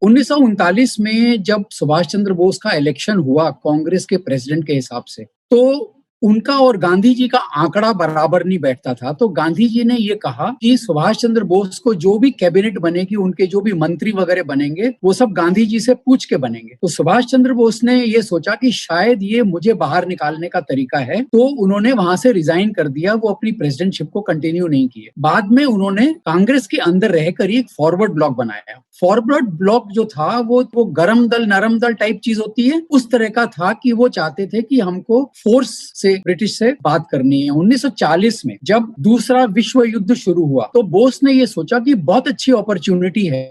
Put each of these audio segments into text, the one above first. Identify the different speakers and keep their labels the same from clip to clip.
Speaker 1: 1939 में जब सुभाष चंद्र बोस का इलेक्शन हुआ कांग्रेस के प्रेसिडेंट के हिसाब से, तो उनका और गांधी जी का आंकड़ा बराबर नहीं बैठता था। तो गांधी जी ने ये कहा कि सुभाष चंद्र बोस को जो भी कैबिनेट बनेगी, उनके जो भी मंत्री वगैरह बनेंगे, वो सब गांधी जी से पूछ के बनेंगे। तो सुभाष चंद्र बोस ने ये सोचा कि शायद ये मुझे बाहर निकालने का तरीका है, तो उन्होंने वहां से रिजाइन कर दिया। वो अपनी प्रेसिडेंटशिप को कंटिन्यू नहीं किए। बाद में उन्होंने कांग्रेस के अंदर रहकर एक फॉरवर्ड ब्लॉक बनाया। फॉरवर्ड ब्लॉक जो था वो गरम दल नरम दल टाइप चीज होती है, उस तरह का था कि वो चाहते थे कि हमको फोर्स से ब्रिटिश से बात करनी है। 1940 में जब दूसरा विश्व युद्ध शुरू हुआ, तो बोस ने ये सोचा कि बहुत अच्छी अपॉर्चुनिटी है,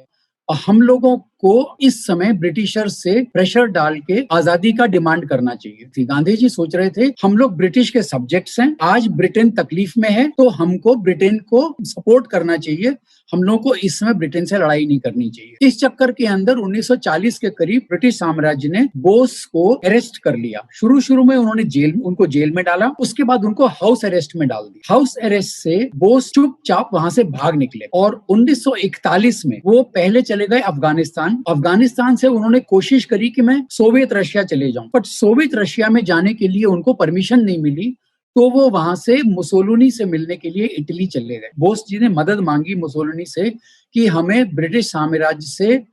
Speaker 1: हम लोगों को इस समय ब्रिटिशर से प्रेशर डाल के आजादी का डिमांड करना चाहिए थी। गांधी जी सोच रहे थे हम लोग ब्रिटिश के सब्जेक्ट्स हैं, आज ब्रिटेन तकलीफ में है, तो हमको ब्रिटेन को सपोर्ट करना चाहिए, हम लोगों को इस समय ब्रिटेन से लड़ाई नहीं करनी चाहिए। इस चक्कर के अंदर 1940 के करीब ब्रिटिश साम्राज्य ने बोस को अरेस्ट कर लिया। शुरू में उन्होंने उनको जेल में डाला, उसके बाद उनको हाउस अरेस्ट में डाल दिया। हाउस अरेस्ट से बोस चुपचाप वहां से भाग निकले और 1941 में वो पहले चले गए अफगानिस्तान से उन्होंने कोशिश करी कि मैं सोवियत रशिया चले जाऊं, बट सोवियत रशिया में जाने के लिए उनको परमिशन नहीं मिली, तो वो वहां से मुसोलिनी से मिलने के लिए इटली चले गए। बोस जी ने मदद मांगी मुसोलिनी से कि हमें ब्रिटिश साम्राज्य से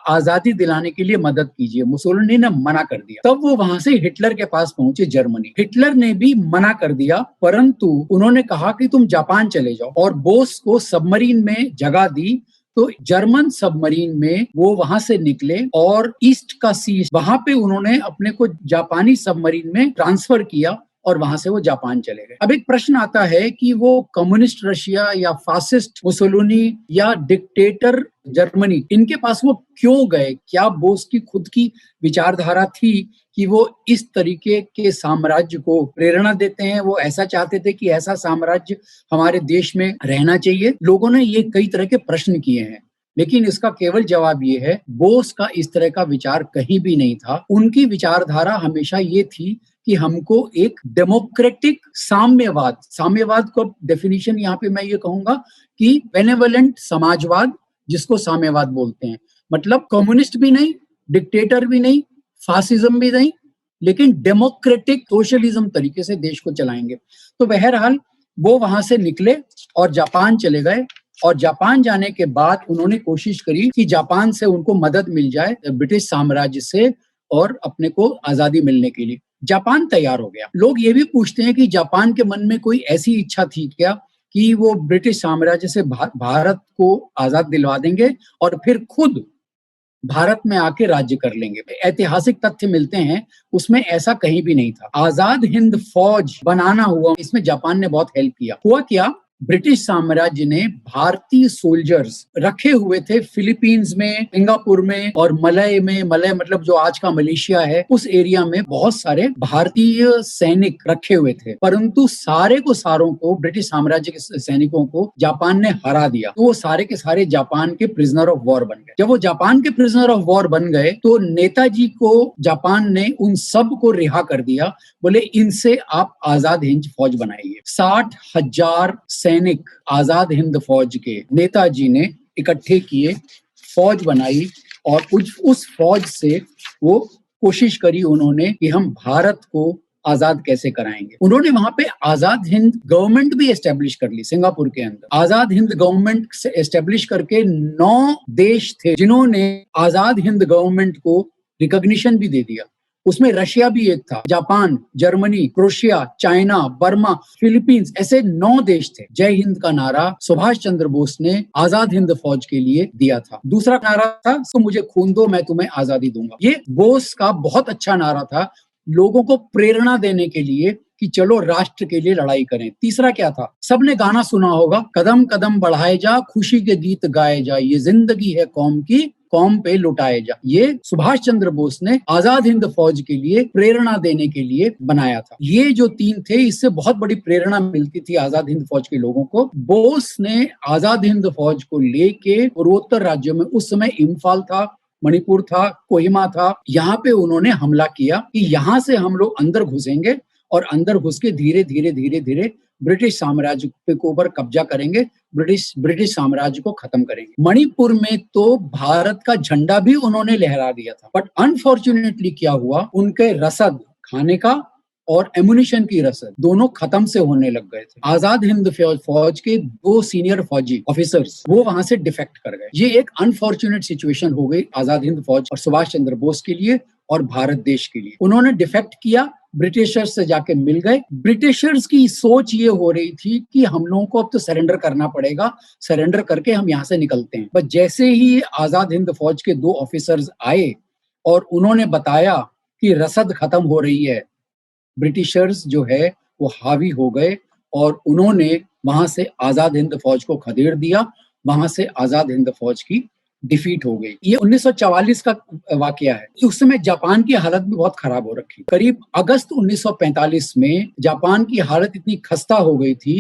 Speaker 1: आजादी दिलाने के लिए मदद कीजिए। मुसोलिनी ने मना कर दिया। तब वो वहां से हिटलर के पास पहुंचे, जर्मनी। हिटलर ने भी मना कर दिया, परंतु उन्होंने कहा कि तुम जापान चले जाओ, और बोस को सबमरीन में जगह दी। तो जर्मन सबमरीन में वो वहां से निकले और ईस्ट का सी, वहां पे उन्होंने अपने को जापानी सबमरीन में ट्रांसफर किया और वहां से वो जापान चले गए। अब एक प्रश्न आता है कि वो कम्युनिस्ट रशिया या फासिस्ट मुसोलिनी या डिक्टेटर जर्मनी, इनके पास वो क्यों गए? क्या बोस की खुद की विचारधारा थी कि वो इस तरीके के साम्राज्य को प्रेरणा देते हैं, वो ऐसा चाहते थे कि ऐसा साम्राज्य हमारे देश में रहना चाहिए? लोगों ने ये कई तरह के प्रश्न किए हैं, लेकिन इसका केवल जवाब ये है, बोस का इस तरह का विचार कहीं भी नहीं था। उनकी विचारधारा हमेशा ये थी कि हमको एक डेमोक्रेटिक साम्यवाद को डेफिनेशन यहाँ पे मैं ये कहूंगा कि बेनेवलेंट समाजवाद, जिसको साम्यवाद बोलते हैं, मतलब कम्युनिस्ट भी नहीं, डिक्टेटर भी नहीं, फासिज्म भी नहीं, लेकिन डेमोक्रेटिक सोशलिज्म तरीके से देश को चलाएंगे। तो बहरहाल वो वहां से निकले और जापान चले गए, और जापान जाने के बाद उन्होंने कोशिश करी कि जापान से उनको मदद मिल जाए ब्रिटिश साम्राज्य से और अपने को आजादी मिलने के लिए। जापान तैयार हो गया। लोग ये भी पूछते हैं कि जापान के मन में कोई ऐसी इच्छा थी क्या कि वो ब्रिटिश साम्राज्य से भारत को आजाद दिलवा देंगे और फिर खुद भारत में आके राज्य कर लेंगे। ऐतिहासिक तथ्य मिलते हैं, उसमें ऐसा कहीं भी नहीं था। आजाद हिंद फौज बनाना हुआ, इसमें जापान ने बहुत हेल्प किया। हुआ क्या, ब्रिटिश साम्राज्य ने भारतीय सोल्जर्स रखे हुए थे फिलीपींस में, सिंगापुर में और मलय में। मलय मतलब जो आज का मलेशिया है, उस एरिया में बहुत सारे भारतीय सैनिक रखे हुए थे, परंतु सारे को सारों को ब्रिटिश साम्राज्य के सैनिकों को जापान ने हरा दिया। तो वो सारे के सारे जापान के प्रिजनर ऑफ वॉर बन गए। जब वो जापान के प्रिजनर ऑफ वॉर बन गए, तो नेताजी को जापान ने उन सब को रिहा कर दिया। बोले इनसे आप आजाद हिंद फौज बनाइए। 60,000 सैनिक आजाद हिंद फौज के नेताजी ने इकट्ठे किए, फौज बनाई, और उस फौज से वो कोशिश करी उन्होंने कि हम भारत को आजाद कैसे कराएंगे। उन्होंने वहां पे आजाद हिंद गवर्नमेंट भी एस्टेब्लिश कर ली। सिंगापुर के अंदर आजाद हिंद गवर्नमेंट से एस्टेब्लिश करके 9 देश थे जिन्होंने आजाद हिंद गवर्नमेंट को रिकॉग्निशन भी दे दिया। उसमें रशिया भी एक था, Japan, Germany, crochet, China, Burma, Philippines, ऐसे 9 देश थे। जय हिंद का नारा सुभाष चंद्र बोस ने आजाद हिंद फौज के लिए दिया था। दूसरा नारा था, तो मुझे खून दो, मैं तुम्हें आजादी दूंगा। ये बोस का बहुत अच्छा नारा था, लोगों को प्रेरणा देने के लिए कि चलो राष्ट्र के लिए लड़ाई करें। तीसरा क्या था, सबने गाना सुना होगा, कदम कदम बढ़ाए जा, खुशी के गीत गाए जा, ये जिंदगी है कौम की, कौम पे लुटाए जा। ये सुभाष चंद्र बोस ने आजाद हिंद फौज के लिए प्रेरणा देने के लिए बनाया था। ये जो 3 थे, इससे बहुत बड़ी प्रेरणा मिलती थी आजाद हिंद फौज के लोगों को। बोस ने आजाद हिंद फौज को लेके पूर्वोत्तर राज्यों में, उस समय इम्फाल था, मणिपुर था, कोहिमा था, यहाँ पे उन्होंने हमला किया कि यहाँ से हम लोग अंदर घुसेंगे और अंदर घुस के धीरे धीरे धीरे धीरे ब्रिटिश साम्राज्य के ऊपर कब्जा करेंगे, ब्रिटिश साम्राज्य को खत्म करेंगे। मणिपुर में तो भारत का झंडा भी उन्होंने लहरा दिया था, बट अनफॉर्चुनेटली क्या हुआ, उनके रसद खाने का और एमुनिशन की रसद दोनों खत्म से होने लग गए थे। आजाद हिंद फौज के 2 सीनियर फौजी ऑफिसर्स वो वहां से डिफेक्ट कर गए। ये एक अनफॉर्चुनेट सिचुएशन हो गई आजाद हिंद फौज और सुभाष चंद्र बोस के लिए और भारत देश के लिए। उन्होंने डिफेक्ट किया, ब्रिटिशर्स से जाके मिल गए। ब्रिटिशर्स की सोच ये हो रही थी कि हम लोगों को अब तो सरेंडर करना पड़ेगा, सरेंडर करके हम यहाँ से निकलते हैं। बट जैसे ही आजाद हिंद फौज के 2 ऑफिसर्स आए और उन्होंने बताया कि रसद खत्म हो रही है, ब्रिटिशर्स जो है वो हावी हो गए और उन्होंने वहां से आजाद हिंद फौज को खदेड़ दिया। वहां से आजाद हिंद फौज की डिफीट हो गई। ये 1944 का वाकया है। उस समय जापान की हालत भी बहुत खराब हो रखी। करीब अगस्त 1945 में जापान की हालत इतनी खस्ता हो गई थी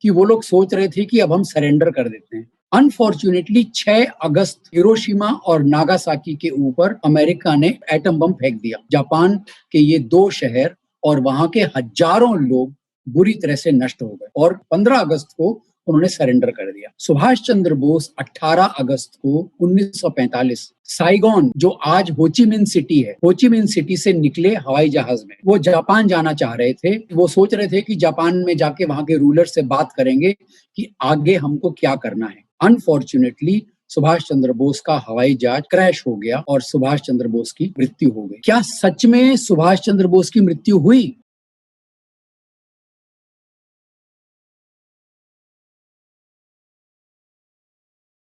Speaker 1: कि वो लोग सोच रहे थे कि अब हम सरेंडर कर देते हैं। अनफॉर्चुनेटली 6 अगस्त हिरोशिमा और नागासाकी के ऊपर अमेरिका ने एटम बम फेंक दिया। जापान के ये 2 शहर और वहां के हजारों लोग बुरी तरह से नष्ट हो गए और 15 अगस्त को उन्होंने सरेंडर कर दिया। सुभाष चंद्र बोस 18 अगस्त को 1945 साइगोन, जो आज होचिमिन सिटी है, होचिमिन सिटी से निकले हवाई जहाज में। वो जापान जाना चाह रहे थे। वो सोच रहे थे कि जापान में जाके वहां के रूलर से बात करेंगे कि आगे हमको क्या करना है। अनफॉर्चुनेटली सुभाष चंद्र बोस का हवाई जहाज क्रैश हो गया और सुभाष चंद्र बोस की मृत्यु हो गई। क्या सच में सुभाष चंद्र बोस की मृत्यु हुई?